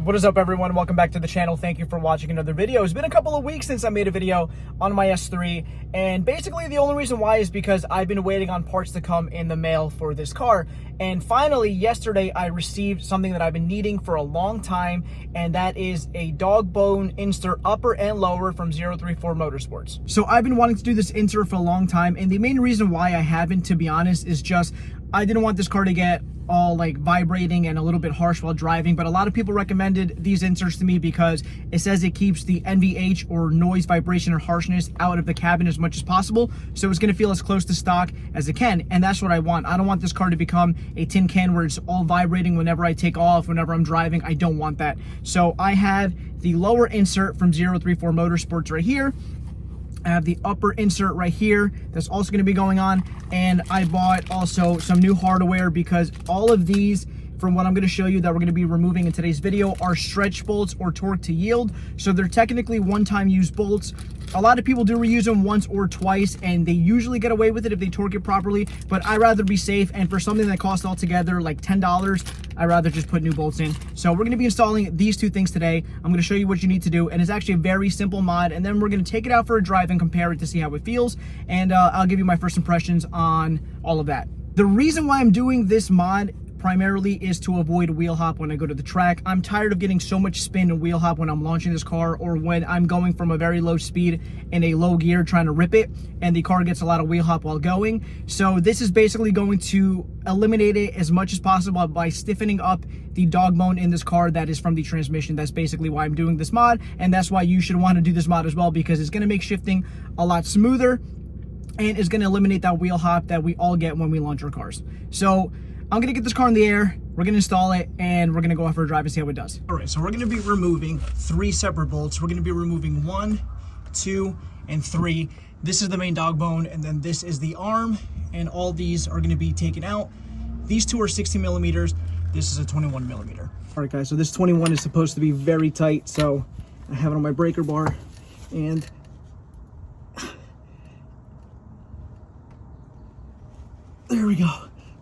What is up, everyone? Welcome back to the channel. Thank you for watching another video. It's been a couple of weeks since I made a video on my S3, and basically the only reason why is because I've been waiting on parts to come in the mail for this car. And finally, yesterday, I received something that I've been needing for a long time, and that is a Dogbone insert upper and lower from 034 Motorsports. So I've been wanting to do this insert for a long time, and the main reason why I haven't, to be honest, is just I didn't want this car to get all like vibrating and a little bit harsh while driving, but a lot of people recommended these inserts to me because it says it keeps the NVH or noise, vibration, or harshness out of the cabin as much as possible, so it's going to feel as close to stock as it can, and that's what I want. I don't want this car to become a tin can where it's all vibrating whenever I take off, whenever I'm driving. I don't want that. So I have the lower insert from 034 Motorsports right here. I have the upper insert right here that's also going to be going on, and I bought also some new hardware because all of these, from what I'm going to show you that we're going to be removing in today's video, are stretch bolts or torque to yield. So they're technically one-time use bolts. A lot of people do reuse them once or twice, and they usually get away with it if they torque it properly, but I'd rather be safe, and for something that costs altogether like $10, I'd rather just put new bolts in. So we're going to be installing these two things today. I'm going to show you what you need to do, and it's actually a very simple mod, and then we're going to take it out for a drive and compare it to see how it feels, and I'll give you my first impressions on all of that. The reason why I'm doing this mod primarily is to avoid wheel hop when I go to the track. I'm tired of getting so much spin and wheel hop when I'm launching this car, or when I'm going from a very low speed in a low gear trying to rip it, and the car gets a lot of wheel hop while going. So this is basically going to eliminate it as much as possible by stiffening up the dog bone in this car that is from the transmission. That's basically why I'm doing this mod, and that's why you should want to do this mod as well, because it's going to make shifting a lot smoother and is going to eliminate that wheel hop that we all get when we launch our cars. So I'm going to get this car in the air, we're going to install it, and we're going to go out for a drive and see how it does. All right, so we're going to be removing 3 separate bolts. We're going to be removing 1, 2, and 3. This is the main dog bone, and then this is the arm, and all these are going to be taken out. These two are 16 millimeters. This is a 21 millimeter. All right, guys, so this 21 is supposed to be very tight, so I have it on my breaker bar, and there we go.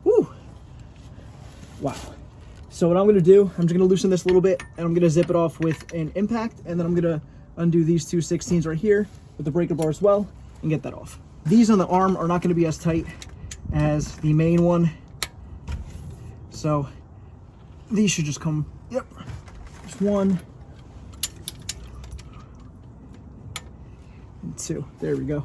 Woo! Wow. So what I'm going to do, I'm just going to loosen this a little bit, and I'm going to zip it off with an impact, and then I'm going to undo these two 16s right here with the breaker bar as well and get that off. These on the arm are not going to be as tight as the main one, so these should just come, yep, just 1 and 2. There we go.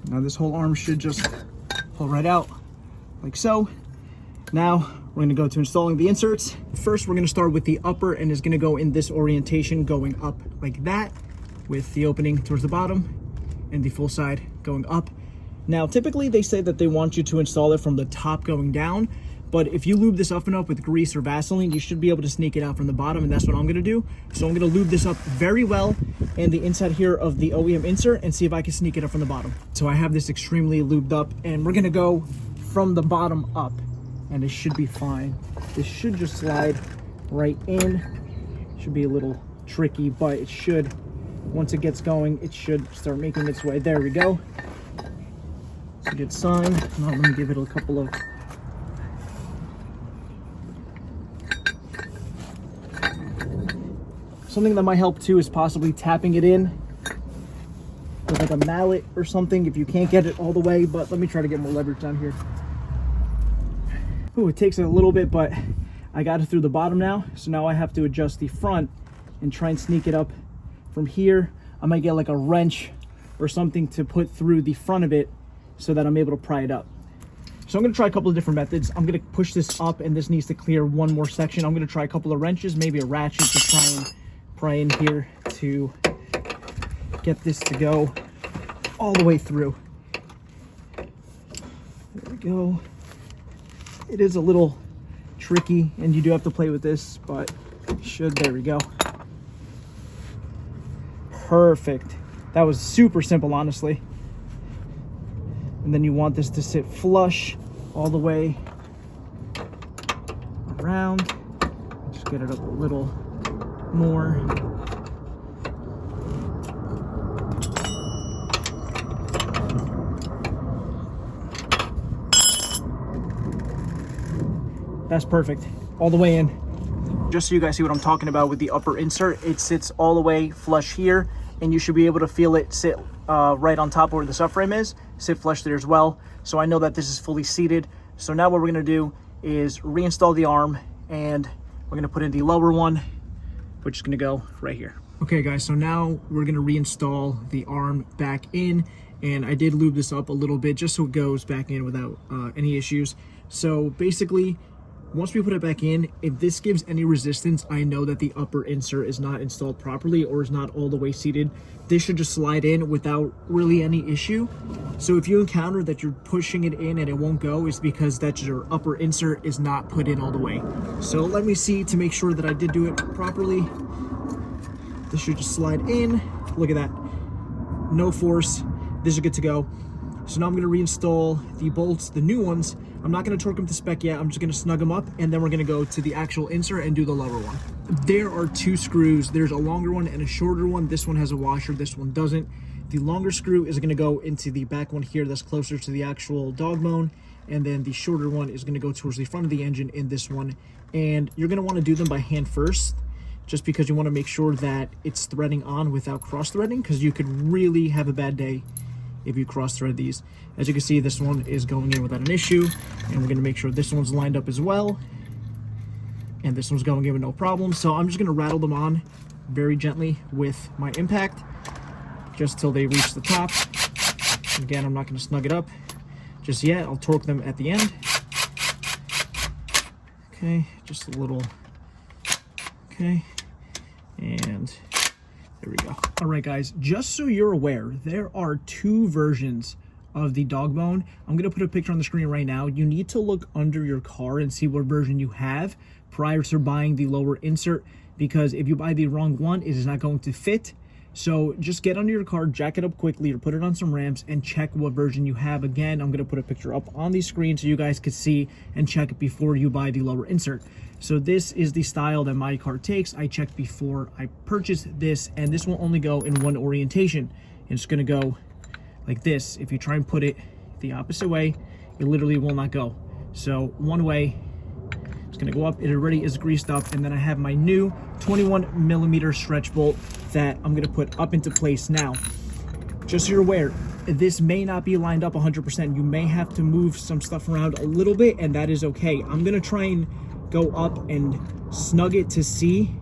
Now this whole arm should just pull right out, like so. Now we're gonna go to installing the inserts. First, we're gonna start with the upper, and it's gonna go in this orientation, going up like that, with the opening towards the bottom, and the full side going up. Now, typically they say that they want you to install it from the top going down, but if you lube this up enough with grease or Vaseline, you should be able to sneak it out from the bottom, and that's what I'm gonna do. So I'm gonna lube this up very well in the inside here of the OEM insert and see if I can sneak it up from the bottom. So I have this extremely lubed up, and we're gonna go from the bottom up, and it should be fine. This should just slide right in. Should be a little tricky, but it should, once it gets going, it should start making its way. There we go. It's a good sign. Now let me give it a couple of something that might help too is possibly tapping it in with like a mallet or something if you can't get it all the way, but let me try to get more leverage down here. Ooh, it takes a little bit, but I got it through the bottom now, so now I have to adjust the front and try and sneak it up from here. I might get like a wrench or something to put through the front of it so that I'm able to pry it up. So I'm going to try a couple of different methods. I'm going to push this up, and this needs to clear one more section. I'm going to try a couple of wrenches, maybe a ratchet to try and pry in here to get this to go all the way through. There we go. It is a little tricky, and you do have to play with this, but there we go. Perfect. That was super simple, honestly. And then you want this to sit flush all the way around. Just get it up a little more. That's perfect. All the way in. Just so you guys see what I'm talking about with the upper insert, it sits all the way flush here, and you should be able to feel it sit right on top of where the subframe is, sit flush there as well. So I know that this is fully seated. So now what we're gonna do is reinstall the arm, and we're gonna put in the lower one, which is gonna go right here. Okay guys, so now we're gonna reinstall the arm back in, and I did lube this up a little bit just so it goes back in without any issues. So basically, once we put it back in, if this gives any resistance, I know that the upper insert is not installed properly or is not all the way seated. This should just slide in without really any issue. So if you encounter that you're pushing it in and it won't go, it's because that your upper insert is not put in all the way. So let me see to make sure that I did do it properly. This should just slide in. Look at that. No force. This is good to go. So now I'm going to reinstall the bolts, the new ones. I'm not going to torque them to spec yet. I'm just going to snug them up, and then we're going to go to the actual insert and do the lower one. There are two screws. There's a longer one and a shorter one. This one has a washer. This one doesn't. The longer screw is going to go into the back one here that's closer to the actual dog bone, and then the shorter one is going to go towards the front of the engine in this one. And you're going to want to do them by hand first, just because you want to make sure that it's threading on without cross-threading, because you could really have a bad day if you cross-thread these. As you can see, this one is going in without an issue, and we're going to make sure this one's lined up as well, and this one's going in with no problem. So I'm just going to rattle them on very gently with my impact just till they reach the top. Again, I'm not going to snug it up just yet. I'll torque them at the end. Okay, just a little. Okay, and there we go. All right, guys, just so you're aware, there are two versions of the Dogbone. I'm going to put a picture on the screen right now. You need to look under your car and see what version you have prior to buying the lower insert, because if you buy the wrong one, it is not going to fit. So just get under your car, jack it up quickly, or put it on some ramps and check what version you have. Again, I'm going to put a picture up on the screen so you guys can see and check it before you buy the lower insert. So this is the style that my car takes. I checked before I purchased this, and this will only go in one orientation. It's going to go like this. If you try and put it the opposite way, it literally will not go. So one way, it's going to go up. It already is greased up, and then I have my new 21mm stretch bolt that I'm going to put up into place now. Just so you're aware, this may not be lined up 100%. You may have to move some stuff around a little bit, and that is okay. I'm going to try and go up and snug it to see,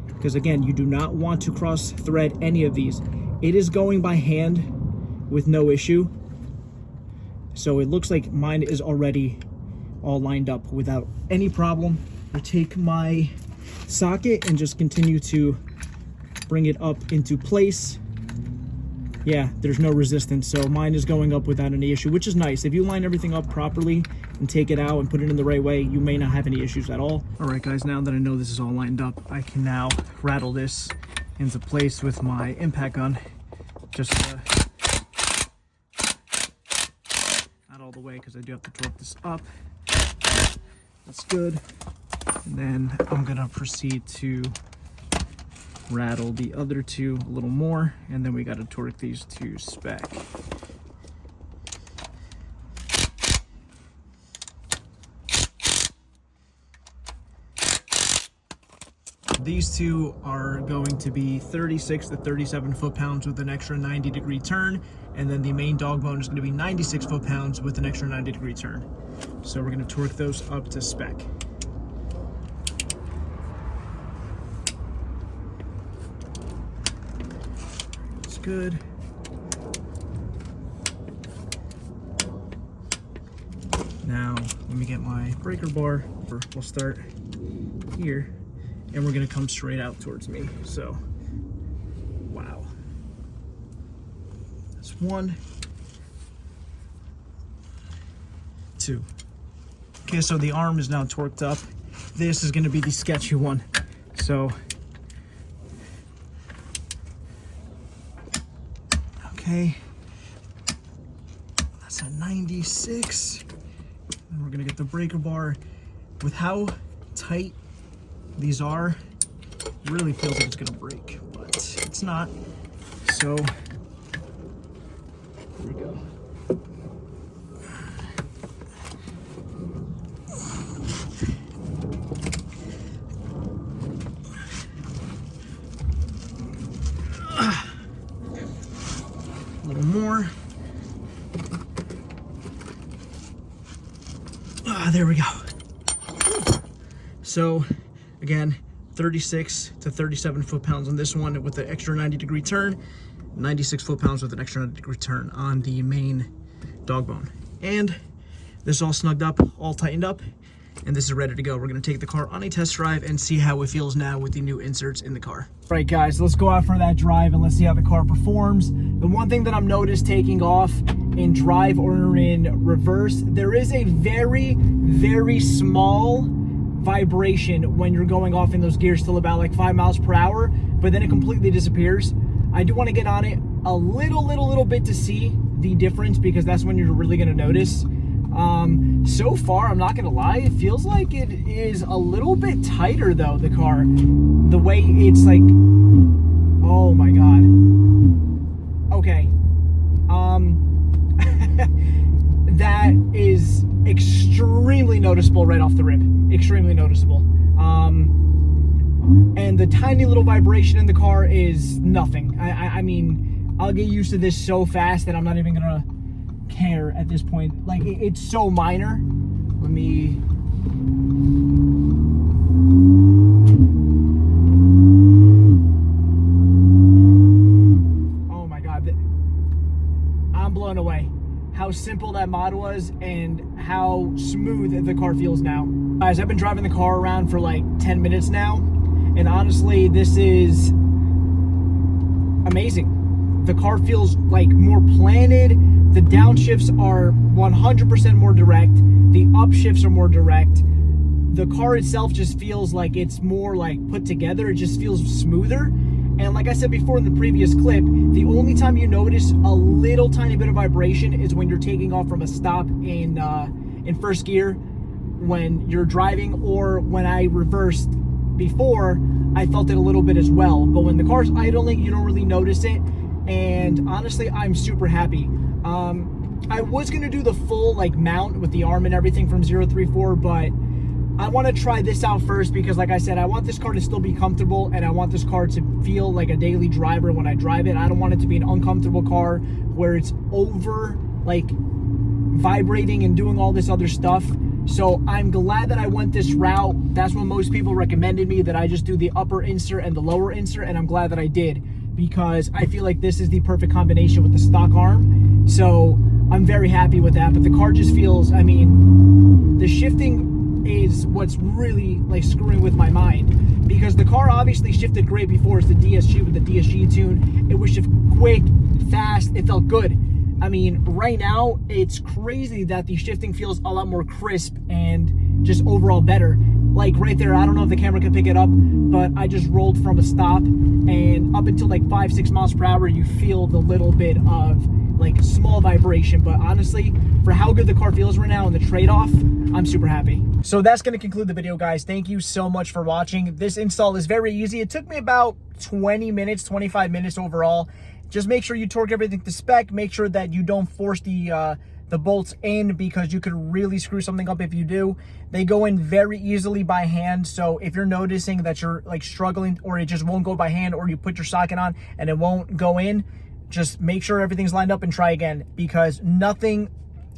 because again, you do not want to cross thread any of these. It is going by hand with no issue, so it looks like mine is already all lined up without any problem. I take my socket and just continue to bring it up into place. Yeah, there's no resistance, so mine is going up without any issue, which is nice. If you line everything up properly and take it out and put it in the right way, you may not have any issues at all. All right, guys, now that I know this is all lined up, I can now rattle this into place with my impact gun. Just not all the way, because I do have to torque this up. That's good. And then I'm gonna proceed to rattle the other two a little more, and then we got to torque these to spec. These two are going to be 36 to 37 foot-pounds with an extra 90-degree turn, and then the main Dogbone is going to be 96 foot-pounds with an extra 90-degree turn. So we're going to torque those up to spec. That's good. Now, let me get my breaker bar. We'll start here, and we're gonna come straight out towards me. So, wow. That's 1, 2. Okay, so the arm is now torqued up. This is gonna be the sketchy one. So, okay, that's a 96. And we're gonna get the breaker bar. With how tight these are, really feels like it's gonna break, but it's not. So here we go. A little more. There we go. So again, 36 to 37 foot-pounds on this one with the extra 90-degree turn, 96 foot-pounds with an extra 90-degree turn on the main Dogbone. And this is all snugged up, all tightened up, and this is ready to go. We're gonna take the car on a test drive and see how it feels now with the new inserts in the car. All right, guys, let's go out for that drive and let's see how the car performs. The one thing that I'm noticed taking off in drive or in reverse, there is a very, very small vibration when you're going off in those gears till about like 5 miles per hour, but then it completely disappears. I do want to get on it a little bit to see the difference, because that's when you're really going to notice. So far, I'm not going to lie, it feels like it is a little bit tighter though, the car. The way it's like, oh my God. Okay. That is extremely noticeable right off the rip. Extremely noticeable. And the tiny little vibration in the car is nothing. I mean, I'll get used to this so fast that I'm not even gonna care at this point. Like, it's so minor. Let me... Oh my God. I'm blown away. How simple that mod was and how smooth the car feels now. Guys, I've been driving the car around for like 10 minutes now, and honestly, this is amazing. The car feels like more planted. The downshifts are 100% more direct. The upshifts are more direct. The car itself just feels like it's more like put together. It just feels smoother. And like I said before in the previous clip, the only time you notice a little tiny bit of vibration is when you're taking off from a stop in first gear when you're driving, or when I reversed before, I felt it a little bit as well. But when the car's idling, you don't really notice it. And honestly, I'm super happy. I was going to do the full like mount with the arm and everything from 034, but I want to try this out first because, like I said, I want this car to still be comfortable, and I want this car to feel like a daily driver when I drive it. I don't want it to be an uncomfortable car where it's over like vibrating and doing all this other stuff. So I'm glad that I went this route. That's what most people recommended me, that I just do the upper insert and the lower insert, and I'm glad that I did, because I feel like this is the perfect combination with the stock arm. So I'm very happy with that. But the car just feels, I mean, the shifting is what's really like screwing with my mind, because the car obviously shifted great before. It's the DSG with the DSG tune. It was shift quick, fast, it felt good. I mean, right now it's crazy that the shifting feels a lot more crisp and just overall better. Like right there, I don't know if the camera can pick it up, but I just rolled from a stop, and up until like 5-6 miles per hour, you feel the little bit of like small vibration. But honestly, for how good the car feels right now and the trade-off, I'm super happy. So that's going to conclude the video, guys. Thank you so much for watching. This install is very easy. It took me about 20 minutes, 25 minutes overall. Just make sure you torque everything to spec. Make sure that you don't force the bolts in, because you could really screw something up if you do. They go in very easily by hand. So if you're noticing that you're like struggling, or it just won't go by hand, or you put your socket on and it won't go in, just make sure everything's lined up and try again, because nothing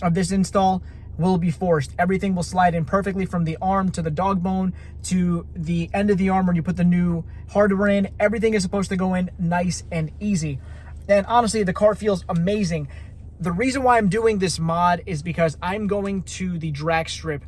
of this install will be forced. Everything will slide in perfectly, from the arm to the Dogbone to the end of the arm when you put the new hardware in. Everything is supposed to go in nice and easy. And honestly, the car feels amazing. The reason why I'm doing this mod is because I'm going to the drag strip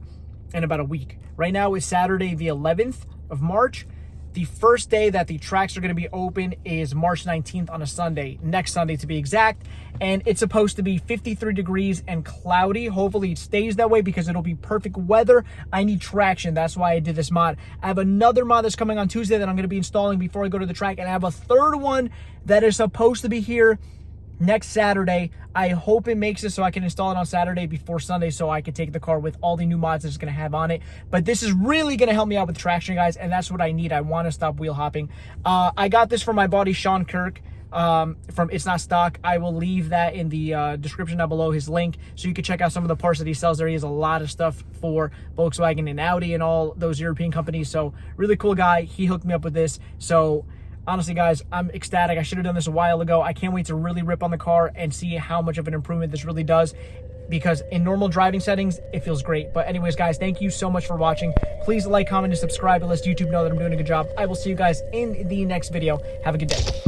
in about a week. Right now is Saturday the 11th of March. The first day that the tracks are going to be open is March 19th on a Sunday, next Sunday to be exact. And it's supposed to be 53 degrees and cloudy. Hopefully it stays that way, because it'll be perfect weather. I need traction. That's why I did this mod. I have another mod that's coming on Tuesday that I'm going to be installing before I go to the track. And I have a third one that is supposed to be here next Saturday. I hope it makes it so I can install it on Saturday before Sunday, so I can take the car with all the new mods it's going to have on it. But this is really going to help me out with traction, guys, and that's what I need. I want to stop wheel hopping. I got this from my buddy Sean Kirk from It's Not Stock. I will leave that in the description down below, his link, so you can check out some of the parts that he sells there. He has a lot of stuff for Volkswagen and Audi and all those European companies. So really cool guy. He hooked me up with this. So honestly, guys, I'm ecstatic. I should have done this a while ago. I can't wait to really rip on the car and see how much of an improvement this really does, because in normal driving settings, it feels great. But anyways, guys, thank you so much for watching. Please like, comment, and subscribe. It lets YouTube know that I'm doing a good job. I will see you guys in the next video. Have a good day.